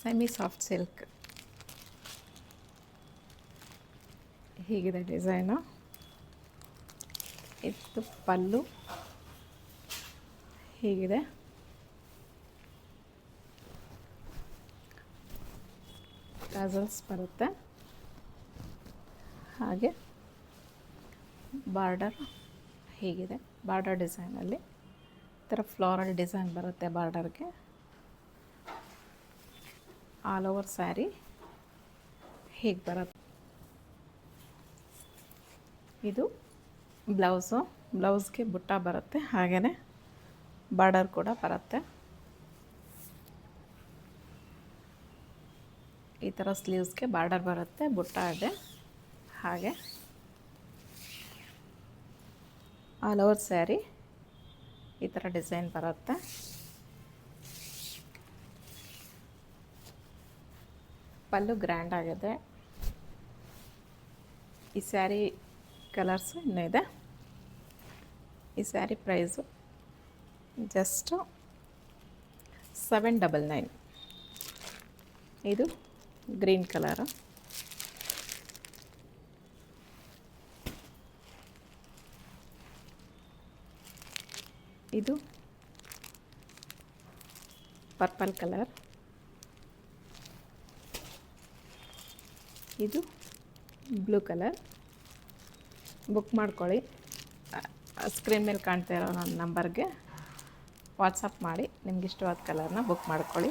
Semi soft silk ಹೀಗಿದೆ design. ಇದು ಪಲ್ಲು ಹೀಗಿದೆ. ಟಸಲ್ಸ್ ಬರುತ್ತೆ. ಹಾಗೆ ಬಾರ್ಡರ್ ಹೀಗಿದೆ. ಬಾರ್ಡರ್ ಡಿಸೈನಲ್ಲಿ ಈ ಥರ ಫ್ಲೋರಲ್ ಡಿಸೈನ್ ಬರುತ್ತೆ ಬಾರ್ಡರ್ಗೆ. ಆಲ್ ಓವರ್ ಸ್ಯಾರಿ ಹೀಗೆ ಬರುತ್ತೆ. ಇದು ಬ್ಲೌಸ್ಗೆ ಬುಟ್ಟ ಬರುತ್ತೆ. ಹಾಗೆಯೇ ಬಾರ್ಡರ್ ಕೂಡ ಬರುತ್ತೆ. ಈ ಥರ ಸ್ಲೀವ್ಸ್ಗೆ ಬಾರ್ಡರ್ ಬರುತ್ತೆ, ಬುಟ್ಟ ಇದೆ. ಹಾಗೆ ಆಲ್ ಓವರ್ ಸ್ಯಾರಿ ಈ ಥರ ಡಿಸೈನ್ ಬರುತ್ತೆ. ಪಲ್ಲು ಗ್ರ್ಯಾಂಡ್ ಆಗಿದೆ. ಈ ಸ್ಯಾರಿ ಕಲರ್ಸು ಇನ್ನೂ ಇದೆ. ಈ ಸ್ಯಾರಿ ಪ್ರೈಸು ಜಸ್ಟ್ 799. ಇದು ಗ್ರೀನ್ ಕಲರು. ಇದು ಪರ್ಪಲ್ ಕಲರ್. ಇದು ಬ್ಲೂ ಕಲರ್. ಬುಕ್ ಮಾಡ್ಕೊಳ್ಳಿ. ಸ್ಕ್ರೀನ್ ಮೇಲೆ ಕಾಣ್ತಾ ಇರೋ ನನ್ನ ನಂಬರ್ಗೆ ವಾಟ್ಸಪ್ ಮಾಡಿ ನಿಮ್ಗೆ ಇಷ್ಟವಾದ ಕಲರ್ನ ಬುಕ್ ಮಾಡ್ಕೊಳ್ಳಿ.